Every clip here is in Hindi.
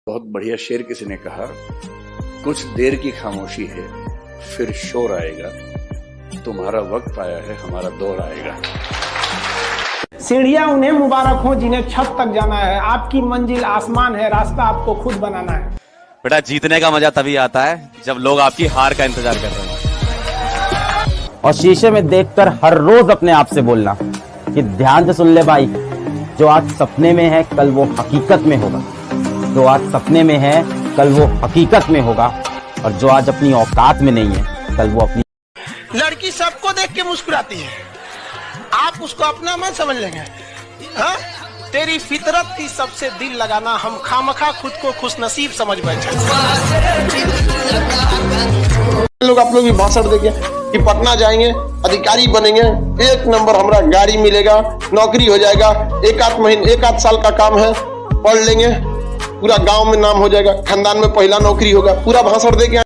बहुत बढ़िया शेर किसी ने कहा, कुछ देर की खामोशी है फिर शोर आएगा, तुम्हारा वक्त आया है हमारा दौर आएगा। सीढ़ियां उन्हें मुबारक हो जिन्हें छत तक जाना है, आपकी मंजिल आसमान है, रास्ता आपको खुद बनाना है। बेटा, जीतने का मजा तभी आता है जब लोग आपकी हार का इंतजार कर रहे हैं। और शीशे में देखकर हर रोज अपने आप से बोलना कि ध्यान से सुन ले भाई, जो आज सपने में है कल वो हकीकत में होगा, जो आज सपने में है कल वो हकीकत में होगा, और जो आज अपनी औकात में नहीं है कल वो अपनी। लड़की सबको देख के मुस्कुराती है, आप उसको अपना मत समझ लेंगे। हाँ, तेरी फितरत थी सबसे दिल लगाना, हम खामखा खुद को खुशनसीब समझ बैठे। लोग आप लोग भी भाषण देंगे कि पटना जाएंगे, अधिकारी बनेंगे, 1 नंबर हमारा गाड़ी मिलेगा, नौकरी हो जाएगा, एक आध साल का काम है, पढ़ लेंगे, पूरा गांव में नाम हो जाएगा, खानदान में पहला नौकरी होगा। पूरा भाषण देके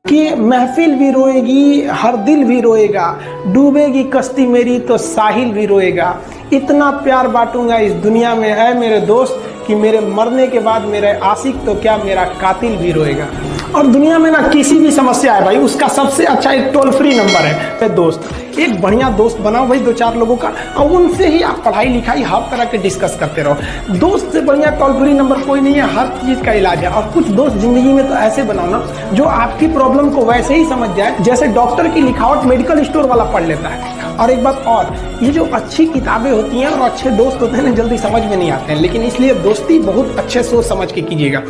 कि महफिल भी रोएगी, हर दिल भी रोएगा, डूबेगी कश्ती मेरी तो साहिल भी रोएगा। इतना प्यार बांटूंगा इस दुनिया में है मेरे दोस्त कि मेरे मरने के बाद मेरे आशिक तो क्या मेरा कातिल भी रोएगा। और दुनिया में ना किसी भी समस्या है भाई, उसका सबसे अच्छा एक टोल फ्री नंबर है दोस्त। एक बढ़िया दोस्त बनाओ भाई, 2-4 लोगों का, और उनसे ही आप पढ़ाई लिखाई हर तरह के डिस्कस करते रहो। दोस्त से बढ़िया टोल फ्री नंबर कोई नहीं है, हर चीज का इलाज है। और कुछ दोस्त जिंदगी में तो ऐसे बनाओ ना जो आपकी प्रॉब्लम को वैसे ही समझ जाए जैसे डॉक्टर की लिखावट मेडिकल स्टोर वाला पढ़ लेता है। और एक बात और, ये जो अच्छी किताबें होती हैं और अच्छे दोस्त होते हैं ना, जल्दी समझ में नहीं आते हैं, लेकिन इसलिए दोस्ती बहुत अच्छे सोच समझ के कीजिएगा।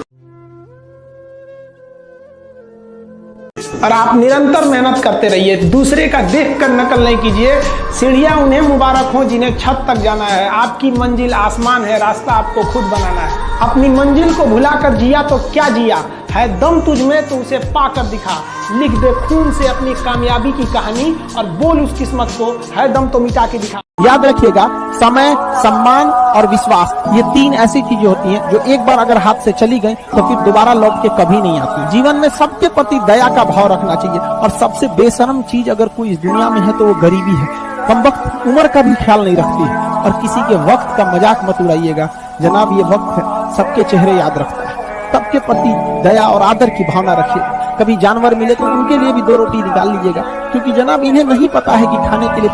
और आप निरंतर मेहनत करते रहिए, दूसरे का देखकर नकल नहीं कीजिए। सीढ़ियां उन्हें मुबारक हो जिन्हें छत तक जाना है, आपकी मंजिल आसमान है, रास्ता आपको खुद बनाना है। अपनी मंजिल को भुलाकर जिया तो क्या जिया, है दम तुझ में तो उसे पाकर दिखा। लिख दे खून से अपनी कामयाबी की कहानी और बोल उस किस्मत को, है दम तो मिटा के दिखा। याद रखिएगा, समय, सम्मान और विश्वास, ये 3 ऐसी चीजें होती हैं जो एक बार अगर हाथ से चली गई तो फिर दोबारा लौट के कभी नहीं आती। जीवन में सबके प्रति दया का भाव रखना चाहिए, और सबसे बेशर्म चीज अगर कोई इस दुनिया में है तो वो गरीबी है। कमबख्त उम्र का भी ख्याल नहीं रखती है, और किसी के वक्त का मजाक मत उड़ाइएगा जनाब, ये वक्त सबके चेहरे याद रखता है। सबके प्रति दया और आदर की भावना रखिए। कभी जानवर मिले तो उनके लिए भी 2 रोटी निकाल लीजिएगा, क्योंकि जनाब इन्हें नहीं पता है कि खाने के लिए।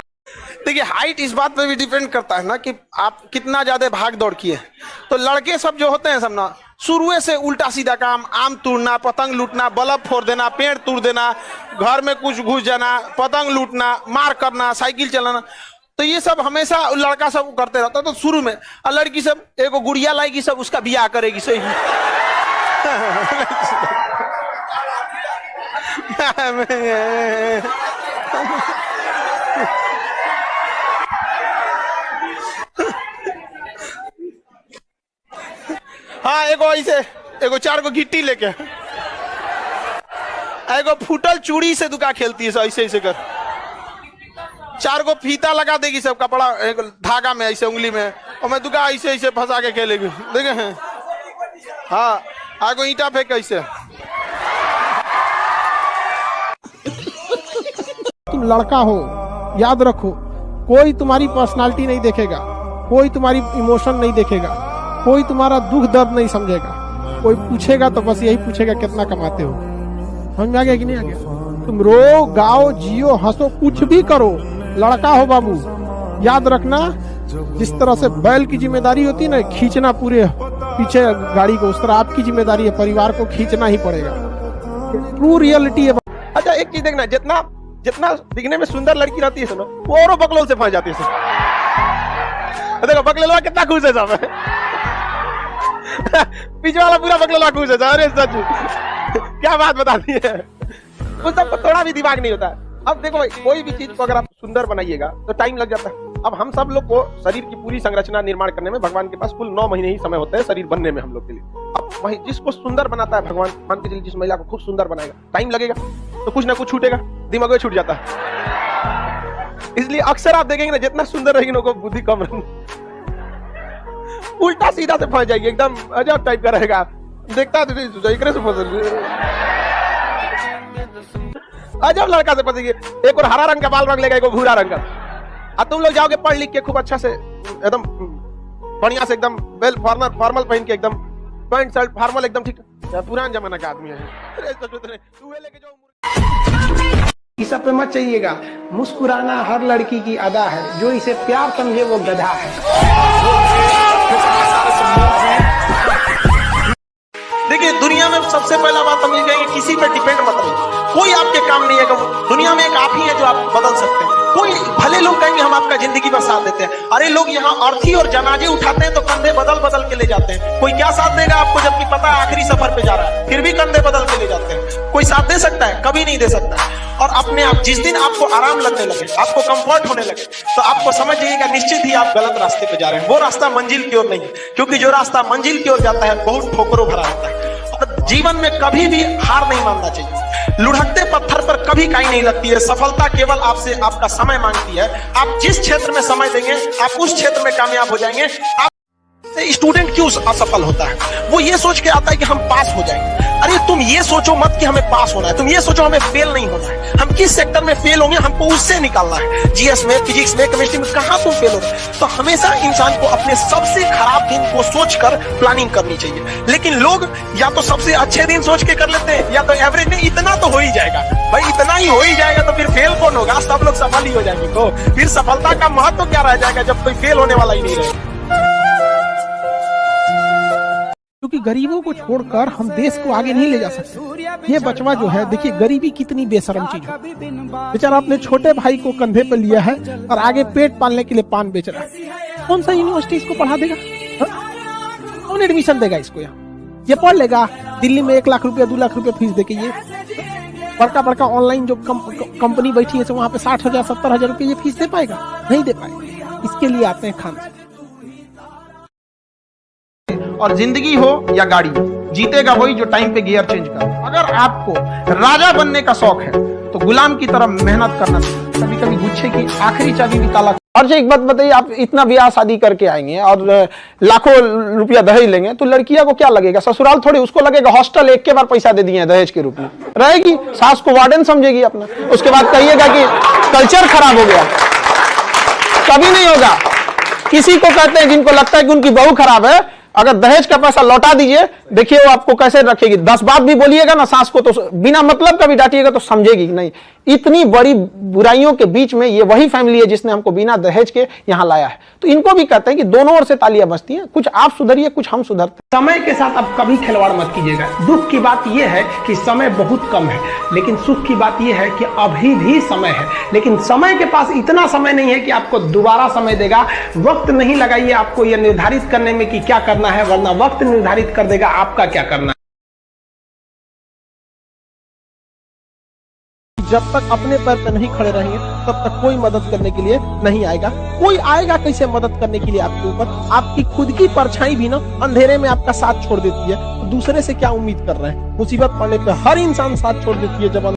देखिए, हाइट इस बात पे भी डिपेंड करता है ना कि आप कितना ज्यादा भाग दौड़ किए। तो लड़के सब जो होते हैं सब ना, शुरू से उल्टा सीधा काम, आम तोड़ना, पतंग लूटना, बल्ब फोड़ देना, पेड़ तोड़ देना, घर में कुछ घुस जाना, पतंग लूटना, मार करना, साइकिल चलाना, तो ये सब हमेशा लड़का सब करते रहता है। तो शुरू में, और लड़की सब एगो गुड़िया लाएगी, सब उसका बियाह करेगी। सही हाँ, एगो 4 गो गिट्टी लेके, एगो फूटल चूड़ी से दुका खेलती है, ऐसे कर 4 गो फीता लगा देगी सब कपड़ा, एक धागा में ऐसे उंगली में, और मैं दुका ऐसे फंसा के खेलेगी। देखे हैं? हाँ, आगो ईंटा फेंक ऐसे। तुम लड़का हो, याद रखो, कोई तुम्हारी पर्सनालिटी नहीं देखेगा, कोई तुम्हारी इमोशन नहीं देखेगा, कोई तुम्हारा दुख दर्द नहीं समझेगा। कोई पूछेगा तो बस यही पूछेगा कितना कमाते हो। समझ में आ गया कि नहीं आ गया? तुम रो, गाओ, जियो, हंसो, कुछ भी करो, लड़का हो बाबू। याद रखना, जिस तरह से बैल की जिम्मेदारी होती है ना, खींचना पूरे पीछे गाड़ी को, उस तरह आपकी जिम्मेदारी है, परिवार को खींचना ही पड़ेगा। ट्रू रियलिटी है। अच्छा, एक चीज देखना, जितना दिखने में सुंदर लड़की रहती है सुनो, वो औरों बकलोल से फंस जाती है। देखो बकलोलवा कितना खुश है सब, पीछे वाला पूरा बकलोलवा खुश है। अरे सच क्या बात बता दी है, उस सब थोड़ा भी दिमाग नहीं होता है। अब देखो भाई, कोई भी चीज को अगर आप सुंदर बनाइएगा तो टाइम लग जाता है। अब हम सब लोग को शरीर की पूरी संरचना निर्माण करने में भगवान के पास कुल 9 महीने ही समय होते हैं शरीर बनने में हम लोग के लिए। अब वही जिसको सुंदर बनाता है भगवान, मान के चलिए जिस महिला को खूब सुंदर बनाएगा, टाइम लगेगा तो कुछ ना कुछ छूटेगा, दिमाग में छूट जाता है। इसलिए अक्सर आप देखेंगे ना, जितना सुंदर रहेगी ना, बुद्धि कम रहेगी, उल्टा सीधा से फंस जाएगी, एकदम अजब टाइप का रहेगा। देखता है से अजब लड़का से फंसेगी। एक और हरा रंग का बाल रंग लेगा, एक और भूरा रंग का। अब तुम लोग जाओगे पढ़ लिख के खूब अच्छा से एकदम बढ़िया से एकदम वेल फॉर्मल पहन के एकदम पैंट शर्ट फॉर्मल एकदम ठीक, पुरान जमाना का आदमी है। अरे तू लेके जाओ। इस सब पे मत चाहिएगा। मुस्कुराना हर लड़की की अदा है, जो इसे प्यार समझे वो गधा है। देखिए दुनिया में सबसे पहला बात समझ जाएंगे, किसी पे डिपेंड मत रहिए। कोई आपके काम नहीं है। दुनिया में एक आप ही है जो आप बदल सकते हैं। कोई भले लोग कहेंगे हम आपका जिंदगी पर साथ देते हैं, अरे लोग यहाँ अर्थी और जनाजे उठाते हैं तो कंधे बदल बदल के ले जाते हैं। कोई क्या साथ देगा आपको, जबकि पता है आखिरी सफर पे जा रहा है, फिर भी कंधे बदल के ले जाते हैं। कोई साथ दे सकता है? कभी नहीं दे सकता है। और अपने आप जिस दिन आपको आराम लगने लगे, आपको कंफर्ट होने लगे, तो आपको समझ जाइएगा निश्चित ही आप गलत रास्ते पे जा रहे हैं। वो रास्ता मंजिल की ओर नहीं है, क्योंकि जो रास्ता मंजिल की ओर जाता है बहुत ठोकरों भरा होता है। और जीवन में कभी भी हार नहीं मानना चाहिए। लुढ़कते पत्थर पर कभी काई नहीं लगती है। सफलता केवल आपसे आपका समय मांगती है। आप जिस क्षेत्र में समय देंगे आप उस क्षेत्र में कामयाब हो जाएंगे। आप स्टूडेंट क्यों असफल होता है? वो ये सोच के आता है कि हम पास हो जाएंगे। अरे तुम ये सोचो मत कि हमें पास होना है, तुम ये सोचो हमें फेल नहीं होना है। हम किस सेक्टर में फेल होंगे हमको उससे निकालना है। जीएस में, फिजिक्स में, केमिस्ट्री में कहां तुम फेल हो रहे? तो हमेशा इंसान को अपने सबसे खराब दिन को सोचकर प्लानिंग करनी चाहिए। लेकिन लोग या तो सबसे अच्छे दिन सोच के कर लेते हैं, या तो एवरेज में इतना तो हो ही जाएगा। भाई इतना ही हो ही जाएगा तो फिर फेल कौन होगा? सब लोग सफल ही हो जाएंगे। तो फिर सफलता का महत्व क्या रह जाएगा जब कोई फेल होने वाला ही नहीं रहेगा। क्योंकि गरीबों को छोड़कर हम देश को आगे नहीं ले जा सकते। ये बचवा जो है, देखिए गरीबी कितनी बेशरम चीज है। बेचारा अपने छोटे भाई को कंधे पर लिया है और आगे पेट पालने के लिए पान बेच रहा है। कौन सा यूनिवर्सिटी इसको पढ़ा देगा? कौन एडमिशन देगा इसको? यहाँ ये पढ़ लेगा दिल्ली में 1 लाख रुपया 2 लाख रुपया फीस देके। ये बड़का बड़का ऑनलाइन जो कंपनी बैठी है वहां पे 60,000 70,000 रुपये ये फीस दे पाएगा? नहीं दे पाएगा। इसके लिए आते हैं खान। और जिंदगी हो या गाड़ी, जीतेगा वही जो टाइम पे गियर चेंज कर। अगर आपको राजा बनने का शौक है तो गुलाम की तरह मेहनत करना चाहिए। कभी कभी गुच्छे की आखिरी चाबी भी ताला। और एक बात बताइए, आप इतना ब्याह शादी करके आएंगे और लाखों रुपया दहेज लेंगे तो लड़कियां को क्या लगेगा? ससुराल थोड़ी, उसको लगेगा हॉस्टल एक के बार पैसा दे दिए दहेज के रूप में। रहेगी सास को वार्डन समझेगी अपना। उसके बाद कहिएगा कि कल्चर खराब हो गया। कभी नहीं होगा। किसी को कहते हैं जिनको लगता है कि उनकी बहू खराब है, अगर दहेज का पैसा लौटा दीजिए, देखिए वो आपको कैसे रखेगी। 10 बात भी बोलिएगा ना सास को तो बिना मतलब का भी डांटिएगा तो समझेगी नहीं। इतनी बड़ी बुराइयों के बीच में ये वही फैमिली है जिसने हमको बिना दहेज के यहाँ लाया है। तो इनको भी कहते हैं कि दोनों ओर से तालियां बजती हैं। कुछ आप सुधरिए, कुछ हम सुधरते। समय के साथ आप कभी खिलवाड़ मत कीजिएगा। दुख की बात यह है कि समय बहुत कम है, लेकिन सुख की बात यह है कि अभी भी समय है। लेकिन समय के पास इतना समय नहीं है कि आपको दोबारा समय देगा। वक्त नहीं लगाइए आपको यह निर्धारित करने में कि क्या करना है, वरना वक्त निर्धारित कर देगा आपका क्या करना है। जब तक अपने पैर पे नहीं खड़े रहेंगे तब तक कोई मदद करने के लिए नहीं आएगा। कोई आएगा कैसे मदद करने के लिए आपके ऊपर? आपकी खुद की परछाई भी ना अंधेरे में आपका साथ छोड़ देती है, तो दूसरे से क्या उम्मीद कर रहे हैं? मुसीबत पड़ने पे हर इंसान साथ छोड़ देती है। जब